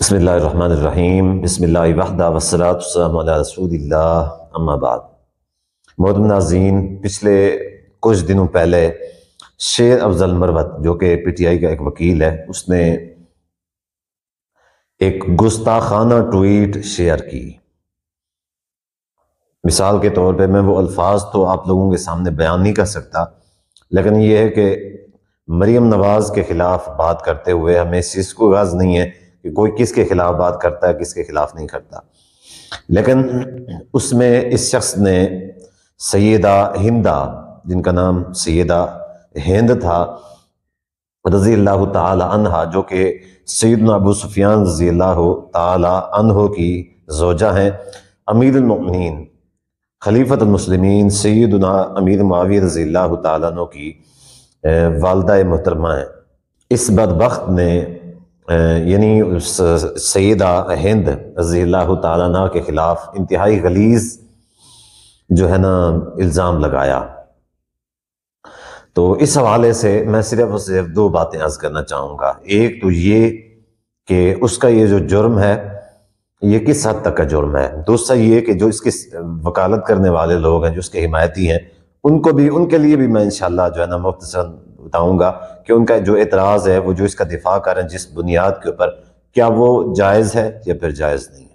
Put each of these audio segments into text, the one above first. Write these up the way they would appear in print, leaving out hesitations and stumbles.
بسم اللہ الرحمن الرحیم، بسم اللہ وحدہ والصلاۃ والسلام علی رسول اللہ، اما بعد۔ محترم ناظرین، پچھلے کچھ دنوں پہلے شیر افضل مروت جو کہ پی ٹی آئی کا ایک وکیل ہے، اس نے ایک گستاخانہ ٹویٹ شیئر کی۔ مثال کے طور پہ میں وہ الفاظ تو آپ لوگوں کے سامنے بیان نہیں کر سکتا، لیکن یہ ہے کہ مریم نواز کے خلاف بات کرتے ہوئے ہمیں اس چیز کو غرض نہیں ہے کہ کوئی کس کے خلاف بات کرتا ہے، کس کے خلاف نہیں کرتا، لیکن اس میں اس شخص نے سیدہ ہندہ، جن کا نام سیدہ ہند تھا رضی اللہ تعالی عنہا، جو کہ سیدنا ابو سفیان رضی اللہ تعالی عنہ کی زوجہ ہیں، امیر المؤمنین خلیفۃ المسلمین سیدنا امیر معاویہ رضی اللہ تعالیٰ عنہ کی والدہ محترمہ ہیں۔ اس بدبخت نے یعنی سیدہ ہند رضی اللہ تعالیٰ عنہ کے خلاف انتہائی غلیظ جو ہے نا الزام لگایا۔ تو اس حوالے سے میں صرف اور صرف دو باتیں عرض کرنا چاہوں گا۔ ایک تو یہ کہ اس کا یہ جو جرم ہے یہ کس حد تک کا جرم ہے، دوسرا یہ کہ جو اس کی وکالت کرنے والے لوگ ہیں، جو اس کے حمایتی ہیں، ان کے لیے بھی میں انشاءاللہ جو ہے نا مختصراً بتاؤں گا کہ ان کا جو اعتراض ہے، وہ جو اس کا دفاع کر رہے ہیں جس بنیاد کے اوپر، کیا وہ جائز ہے یا پھر جائز نہیں ہے۔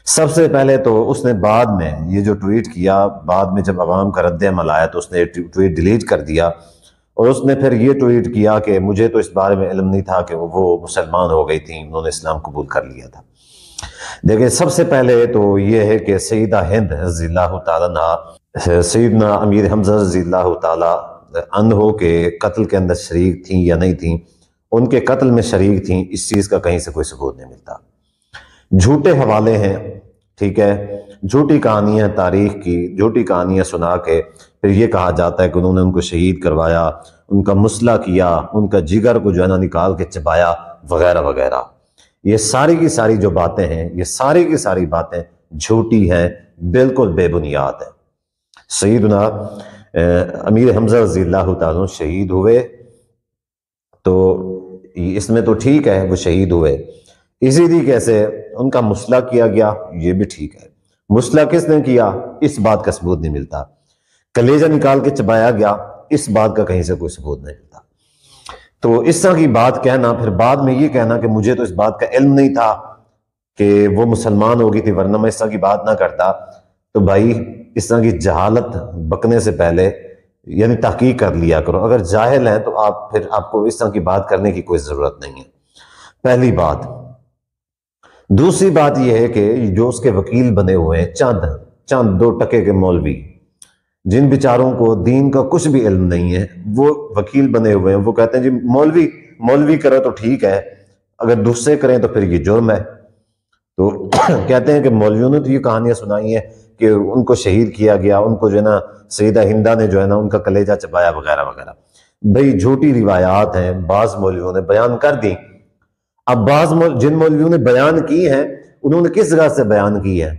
سب سے پہلے تو اس نے بعد میں یہ جو ٹویٹ کیا، بعد میں جب عوام کا رد عمل آیا تو اس نے ٹویٹ ڈیلیٹ کر دیا، اور اس نے پھر یہ ٹویٹ کیا کہ مجھے تو اس بارے میں علم نہیں تھا کہ وہ مسلمان ہو گئی تھیں، انہوں نے اسلام قبول کر لیا تھا۔ دیکھیں، سب سے پہلے تو یہ ہے کہ سیدہ ہند رضی اللہ تعالیٰ عنہ سیدنا امیر حمزہ رضی اللہ تعالیٰ عنہ کے قتل کے اندر شریک تھیں یا نہیں تھیں۔ ان کے قتل میں شریک تھیں، اس چیز کا کہیں سے کوئی ثبوت نہیں ملتا۔ جھوٹے حوالے ہیں، ٹھیک ہے، جھوٹی کہانیاں، تاریخ کی جھوٹی کہانیاں سنا کے پھر یہ کہا جاتا ہے کہ انہوں نے ان کو شہید کروایا، ان کا مسئلہ کیا، ان کا جگر کو جو ہے نا نکال کے چبایا، وغیرہ وغیرہ۔ یہ ساری کی ساری جو باتیں ہیں، یہ ساری کی ساری باتیں جھوٹی ہیں، بالکل بے بنیاد ہیں۔ سیدنا امیر حمزہ رضی اللہ تعالیٰ شہید ہوئے تو اس میں تو ٹھیک ہے، وہ شہید ہوئے، اسی طریقے سے ان کا مسئلہ کیا گیا، یہ بھی ٹھیک ہے۔ مسئلہ کس نے کیا، اس بات کا ثبوت نہیں ملتا۔ کلیجہ نکال کے چبایا گیا، اس بات کا کہیں سے کوئی ثبوت نہیں ملتا۔ تو اس طرح کی بات کہنا، پھر بعد میں یہ کہنا کہ مجھے تو اس بات کا علم نہیں تھا کہ وہ مسلمان ہو گئی تھی، ورنہ میں اس طرح کی بات نہ کرتا، تو بھائی اس طرح کی جہالت بکنے سے پہلے یعنی تحقیق کر لیا کرو۔ اگر جاہل ہیں تو آپ کو اس طرح کی بات کرنے کی کوئی ضرورت نہیں ہے، پہلی بات۔ دوسری بات یہ ہے کہ جو اس کے وکیل بنے ہوئے ہیں، چند دو ٹکے کے مولوی، جن بیچاروں کو دین کا کچھ بھی علم نہیں ہے، وہ وکیل بنے ہوئے ہیں، وہ کہتے ہیں جی مولوی کرے تو ٹھیک ہے، اگر دوسرے کریں تو پھر یہ جرم ہے۔ تو کہتے ہیں کہ مولویوں نے تو یہ کہانیاں سنائی ہیں کہ ان کو شہید کیا گیا، ان کو جو ہے نا سیدہ ہندہ نے جو ہے نا ان کا کلیجہ چبایا، وغیرہ وغیرہ۔ بھئی جھوٹی روایات ہیں، بعض مولویوں نے بیان کر دی۔ اب جن مولویوں نے بیان کی ہیں، انہوں نے کس جگہ سے بیان کی ہے؟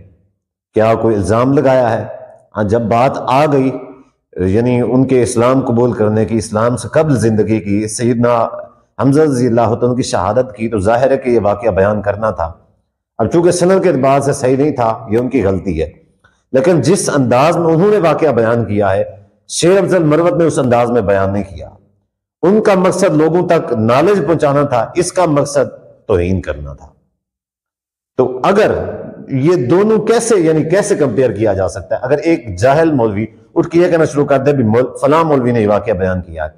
کیا کوئی الزام لگایا ہے؟ جب بات آ گئی یعنی ان کے اسلام قبول کرنے کی، اسلام سے قبل زندگی کی، سیدنا حمزہ رضی اللہ عنہ کی شہادت کی، تو ظاہر ہے کہ یہ واقعہ بیان کرنا تھا۔ اب چونکہ سند کے اعتبار سے صحیح نہیں تھا، یہ ان کی غلطی ہے، لیکن جس انداز میں انہوں نے واقعہ بیان کیا ہے، شیر افضل مروت نے اس انداز میں بیان نہیں کیا۔ ان کا مقصد لوگوں تک نالج پہنچانا تھا، اس کا مقصد توہین کرنا تھا۔ تو اگر یہ دونوں کیسے کمپیئر کیا جا سکتا ہے؟ اگر ایک جاہل مولوی اٹھ کے یہ کہنا شروع کر دے بھی فلاں مولوی نے یہ واقعہ بیان کیا ہے،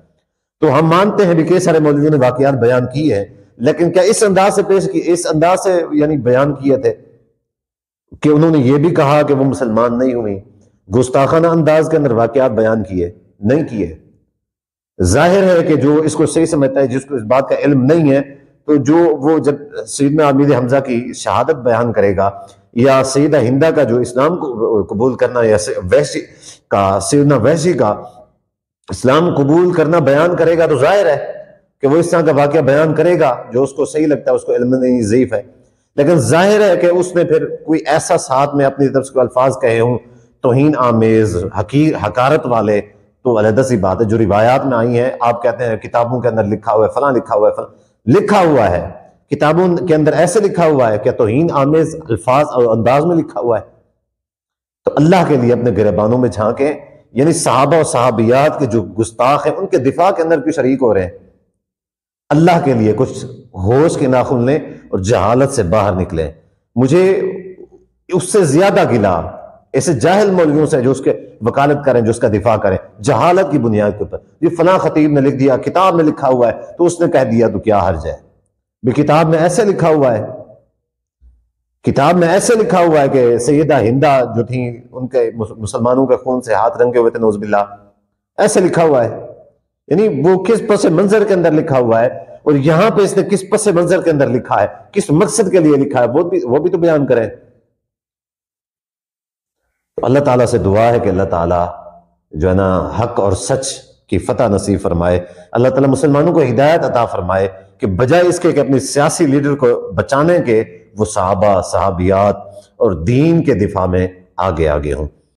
تو ہم مانتے ہیں بھی کئی سارے مولویوں نے واقعات بیان کی ہے، لیکن کیا اس انداز سے یعنی بیان کیے تھے کہ انہوں نے یہ بھی کہا کہ وہ مسلمان نہیں ہوئی؟ گستاخانہ انداز کے اندر واقعات بیان کیے نہیں کیے؟ ظاہر ہے کہ جو اس کو صحیح سمجھتا ہے، جس کو اس بات کا علم نہیں ہے، تو وہ جب سیدنا امیر حمزہ کی شہادت بیان کرے گا، یا سیدہ ہندہ کا جو اسلام کو قبول کرنا، یا سیدنا وحشی کا اسلام قبول کرنا بیان کرے گا، تو ظاہر ہے کہ وہ اس طرح کا واقعہ بیان کرے گا جو اس کو صحیح لگتا ہے، اس کو علم نہیں، ضعیف ہے۔ لیکن ظاہر ہے کہ اس نے پھر کوئی ایسا ساتھ میں اپنی طرف سے کوئی الفاظ کہے ہوں توہین آمیز، حقارت والے، تو علیحدہ سی بات ہے۔ جو روایات میں آئی ہیں، آپ کہتے ہیں کتابوں کے اندر لکھا ہوا ہے، فلاں لکھا ہوا ہے، فلاں لکھا ہوا ہے، کتابوں کے اندر ایسے لکھا ہوا ہے، کیا توہین آمیز الفاظ اور انداز میں لکھا ہوا ہے؟ تو اللہ کے لیے اپنے گریبانوں میں جھانکیں، یعنی صحابہ اور صحابیات کے جو گستاخ ہیں ان کے دفاع کے اندر کیوں شریک ہو رہے ہیں؟ اللہ کے لیے کچھ ہوش کے ناخن لیں اور جہالت سے باہر نکلیں۔ مجھے اس سے زیادہ گلا ایسے جاہل مولویوں سے جو اس کے وکالت کریں، جو اس کا دفاع کریں جہالت کی بنیاد کے اوپر۔ یہ فلاں خطیب نے لکھ دیا، کتاب میں لکھا ہوا ہے تو اس نے کہہ دیا تو کیا حرج ہے؟ بھی کتاب میں ایسے لکھا ہوا ہے، کتاب میں ایسے لکھا ہوا ہے کہ سیدہ ہندہ جو تھیں ان کے مسلمانوں کے خون سے ہاتھ رنگے ہوئے تھے، نعوذ باللہ، ایسے لکھا ہوا ہے۔ یعنی وہ کس پس منظر کے اندر لکھا ہوا ہے، اور یہاں پہ اس نے کس پس منظر کے اندر لکھا ہے، کس مقصد کے لیے لکھا ہے، وہ بھی تو بیان کریں۔ تو اللہ تعالیٰ سے دعا ہے کہ اللہ تعالیٰ جو ہے نا حق اور سچ کی فتح نصیب فرمائے، اللہ تعالیٰ مسلمانوں کو ہدایت عطا فرمائے کہ بجائے اس کے کہ اپنی سیاسی لیڈر کو بچانے کے وہ صحابہ صحابیات اور دین کے دفاع میں آگے ہوں۔